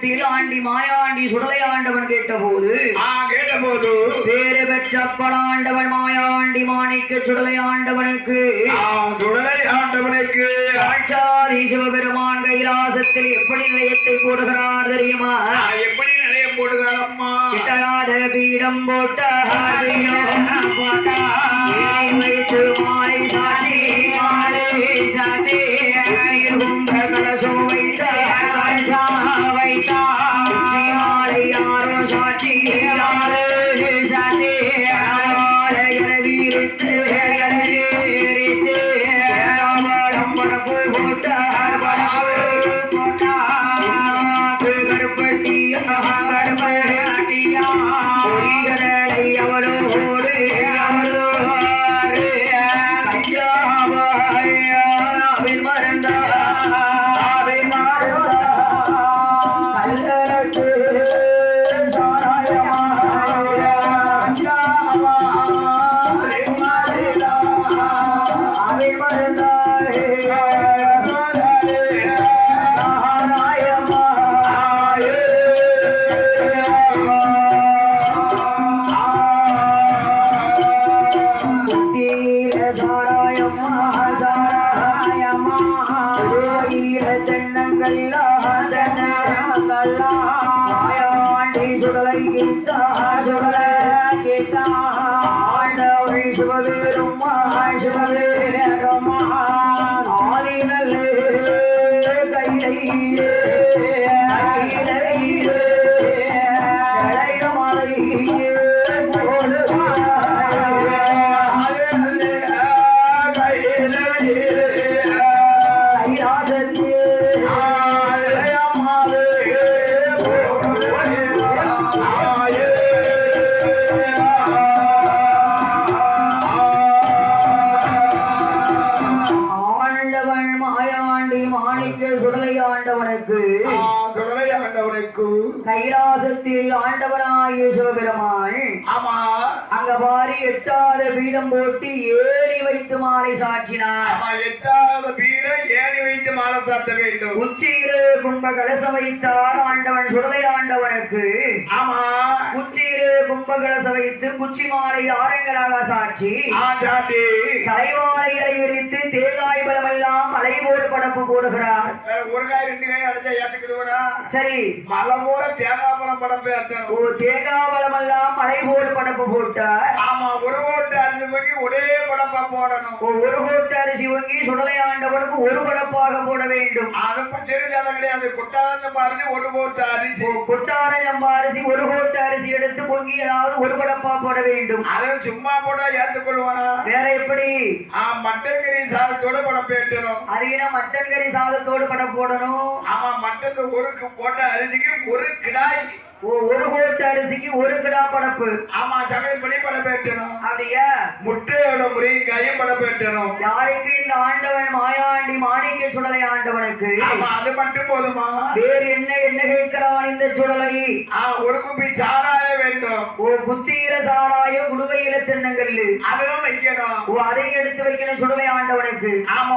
கைலாசத்தில் aunty Mayandi சுடலை ஆண்டவன் கேட்டபோது பேரு பெற்றப்படாண்டவன் மாயாண்டி மாணிக்க சுடலை ஆண்டவனுக்கு சாட்சாதி சிவபெருமான் கைலாசத்தில் எப்படி நிலையத்தை போடுகிறார் தெரியுமா? எப்படி நிலையம் போடுகிறாரம்மா? கிட்டலாத பீடம் போட்ட மாலை சாதி மாலை சாதி கலசம் வைத்த மாலை யாரோ சாட்சி சாதி வீரித்து கைலாசத்தில் ஆண்டவனாகிய சிவபெருமான் அங்க பாரி எட்டாத பீடம் போட்டு ஏறி வைத்து மாலை சாற்றினார். எட்டாத பீடம் ஏறி வைத்து மாலை சாத்த வேண்டும். உச்சியிலே கும்ப கலசம் வைத்தார் ஆண்டவன் சுடலை ஆண்டவனுக்கு. உச்சியிலே கும்ப கலசம் வைத்து குச்சி மாலை ஆரங்களாக சாற்றி தலைவாளைகளை விரித்து தேங்காய் பலமெல்லாம் மலை போல் படப்பு போடுகிறார். ஒரு காய் ரெண்டு காய் அடைஞ்சா ஏத்துக்கிடுவா? சரி, மலை போல தேங்காய் பழம் படப்பு ஏத்தணும். தேங்காய் பழமெல்லாம் மலை போல் படப்பு போட்டார். ஒரு கோட்டை அரிசி வாங்கி ஒரே படப்பா போடணும். ஒரு கோட்டை அரிசி வாங்கி சுடலை ஆண்டவனுக்கு ஒரு படப்பாக போட வேண்டும். அது தெரிஞ்சாலும் கிடையாது. கொட்டாரஞ்சம்பா அரிசி ஒரு கோட்டை அரிசி, கொட்டாரஞ்சம்பா அரிசி ஒரு கோட்டை அரிசி எடுத்து பொங்கி ஏதாவது ஒரு படப்பா போட வேண்டும். அதை சும்மா போட்டா ஏற்றுக்கொள்வானா? வேற எப்படி? மட்டன் கறி சாதத்தோட படம் பேட்டணும். அதுனா மட்டன் கறி சாதத்தோடு படம் போடணும். மட்டன் ஒரு போட்ட அரிசிக்கு ஒரு கிடாய், ஒரு கோட்டை அரிசிக்கு ஒரு கிடா படப்பு. சமையல் பண்ணி படம் பேட்டணும். அப்படியா? முட்டையோட முருங்கைக்காயும் படம் பேட்டணும். யாருக்கு? இந்த ஆண்டவன் மாயாண்டி மாணிக்க சுடலை ஆண்டவனுக்கு. அது மட்டும் போதுமா? வேறு என்ன என்ன கேட்கிறான் இந்த சுடலை? ஒரு குப்பி சாராய வேண்டும். புத்தியில சாராயம், குடுவையில தென்னங்கல்லு அதெல்லாம் வைக்கணும். அதை எடுத்து வைக்கணும் சுடலை ஆண்டவனுக்கு.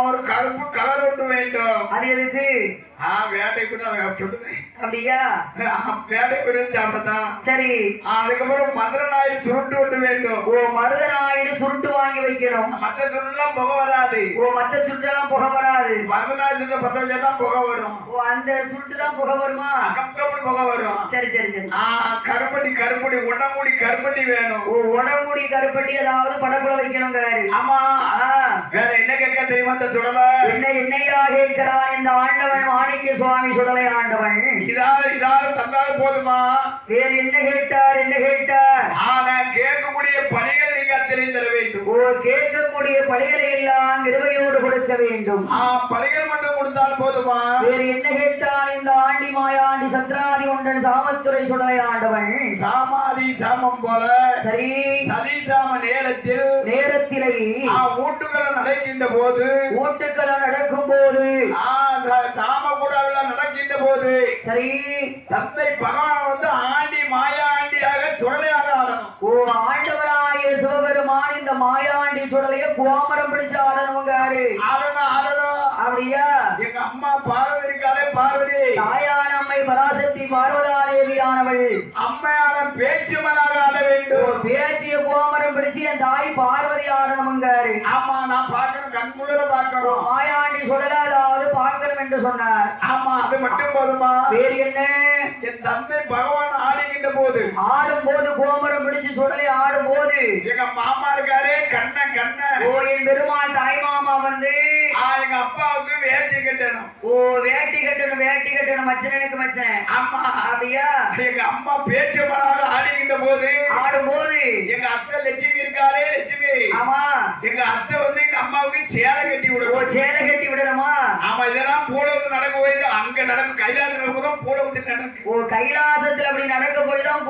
ஒரு கருப்பு கலர் ஒன்று வேண்டும். அது எதுக்கு? வேட்டை கூட சொல்லுது. அப்படியா? வேட்டை கூட சாப்பிட்டதான். சரி, அதுக்கப்புறம் மதுரை நாயுடு சுருட்டு ஒன்று வேண்டும். மருத நாயுடு சுருட்டு வாங்கி வைக்கணும். மற்ற சுருட்டுலாம் புகை வராது. மற்ற சுருட்டெல்லாம் புகை வராது. மருத நாயுடு பத்த வச்சாதான் புகை வரும். அந்த சுருட்டு தான் புகை வருமா? கப்படி புகை வரும். சரி சரி சரி. கருப்பட்டி கருப்பட்டி உடம்புடி கருப்பட்டி வேணும். உடம்புடி கருப்பட்டி ஏதாவது படப்புல வைக்கணும். ஆமா. வேற என்ன கேட்க தெரியுமா? இந்த சுடல என்ன என்னையா கேட்கிறான் இந்த ஆண்டவன் மாணிக்க சுவாமி சுடலை ஆண்டவன். இதால தந்தாலும் போதுமா? வேறு என்ன கேட்டார்? என்ன கேட்டார்? கேட்கக்கூடிய பணிகள் நீங்க தெரிந்தர வேண்டும். கேட்கக்கூடிய பணிகளை எல்லாம் கிருபையோடு கொடுக்க வேண்டும். பணிகள் மட்டும் கொடுத்தால் போதுமா? வேறு என்ன கேட்டான் இந்த ஆண்டி மாயாண்டி சத்ராதி ஒன்றன் சாமத்துறை சுடலை ஆண்டவன். சாமாதி சாமம் போல சரி, சதி சாம நேரத்திலே ஊட்டுக்களை நடக்கின்ற போது, ஊட்டுக்களை நடக்கும் போது, சாம கூட நடக்கின்ற போது, சரி, தந்தை பகவான் வந்து ஆண்டி மாயாண்டியாக சுடலையாக ஆடணும். ஆண்டவராய சிவபெருமான் இந்த மாயாண்டி சுடலைய கோமரம் பிடிச்சு ஆடணும். ஆடணும் ஆடணும். அப்படியா எங்க அம்மா பார்வதி இருக்காளே பார்வதி தாயான அம்மை பராசக்தி பார்வதாதேவியானவள் அம்மையான பேச்சு மனாக ஆட வேண்டும் பேச்சிய கோமரம் பிடிச்சு என் தாய் பார்வதி ஆடணுங்காரு ஆமா நான் பார்க்கணும் கண்குளிர பார்க்கணும் மாயாண்டி சுடல அதாவது பார்க்கணும் என்று சொன்னார் ஆமா அது மட்டும் போதுமா வேறு என்ன என் தந்தை பகவான் ஆடுகின்ற போது ஆடும் போது கோமரம் பிடிச்சு சுடலை ஆடும் போது எங்க மாமா இருக்காரு கண்ண கண்ண ஓ என் பெருமாள் தாய் மாமா வந்து எங்க அப்பாவுக்கு வேட்டி கட்டணும் ஓ வேட்டி கட்டணும் மச்சனுக்கு மச்சன் ஆமா அப்படியா எங்க அம்மா பேச்சு மனாக ஆடுகின்ற போது ஆடும் போது எங்க அத்தை லட்சுமி இருக்காளே லட்சுமி ஆமா எங்க அத்தை வந்து எங்க அம்மாவுக்கு சேலை கட்டி ஓ விடுவோம் சேலை கட்டி விடணுமா ஆமா இதெல்லாம் பூலவத்தில் நடக்க போய் அங்க நடக்கும் கைலாசம் நடக்கும்போது பூலவத்தில் நடக்கும் ஓ கைலாசத்துல அப்படி நடக்க போய் தான்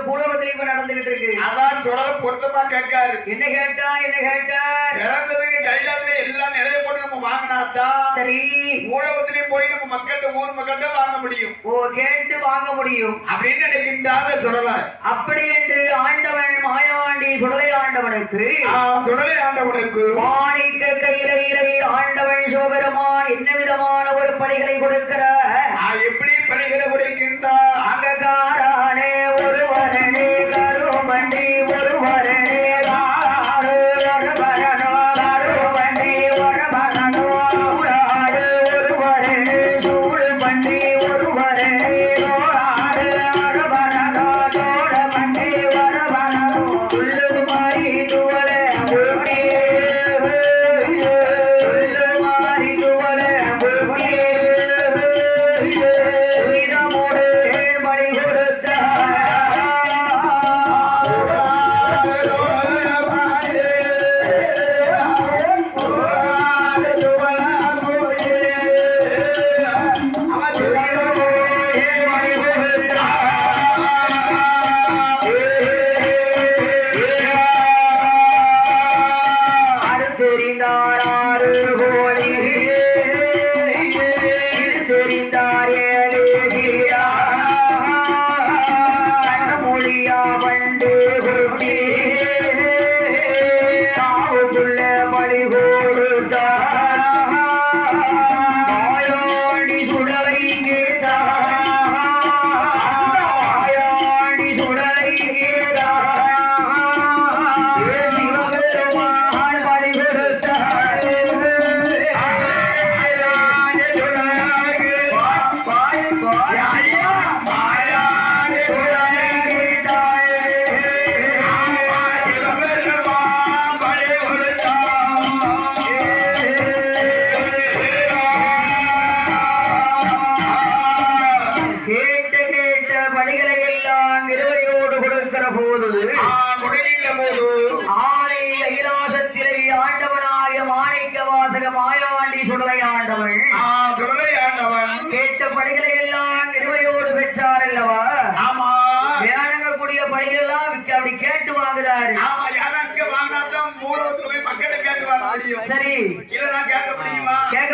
பூலோகத்துல இப்ப நடந்துகிட்டு இருக்கு அதான் சொல்ற பொருத்தமா கேட்காரு என்ன கேட்டார் பிறந்ததுக்கு கைலாசத்துல எல்லாம் நிறைய போட்டு நம்ம வாங்கினாதான் சரி பூலவத்திலையும் போய் நம்ம மக்கள்கிட்ட ஊர் மக்கள்கிட்ட வாங்க முடியும் ஓ கேட்டு வாங்க முடியும் அப்படின்னு நினைக்கின்றாங்க சொல்லல அப்படி என்று ஆண்டவன் மாயாண்டி சுடலை ஆண்டவனுக்கு தொடரை ஆண்டவனுக்கு மாணிக்க கையிலை ஆண்டவன் சிவபெருமான் என்ன விதமான ஒரு பணிகளை கொடுக்கிறார் எப்படி பணிகளை கொடுக்கின்றார் அங்ககாரானே ஒருவரனே கருமண்டி ஒருவரனே காரு ஒருவரனோ கருமண்டி ஒருவரனோ சூடாடு ஒருவரனே சூடுமண்டி ஒருவரனே தோடாடு ஒருவரனோ தோடமண்டி ஒருவரனோ உள்ளு மாறி துவலே முழுமையே உள்ளு மாறி துவலே முழுமையே புனிதமோடு பலி தெரிந்தார் கோடி தெரிந்தார் ஏழியா மொழியா வண்டு குருட்டி தாவுக்குள்ள மொழி கொடுத்தார் மாயாண்டி சுடலை கேட்டார் மாயாண்டி சுடலை கேட்டார் சிவபெருமான் பலி கொடுத்தார் கேட்ட பலிகளை எல்லாம் இருவையோடு கொடுக்கிற போது கொடுக்கின்ற போது ஆலை கைலாசத்திலே ஆண்டவனாய மாணிக்க வாசக மாயாண்டி சுடலை ஆண்டவன் தொடரை ஆண்டவன் கேட்ட பலிகளை எல்லாம் இருவையோடு பெற்றார் அல்லவா ஆமா வேணங்கக்கூடிய பலியெல்லாம் அப்படி கேட்டு வாங்குறாரு ஆமா யாரா இங்க வாங்கினாதான் மூல மக்களுக்கு கேட்டு வாங்க முடியும் சரி இல்ல நான் கேட்க முடியுமா கேட்க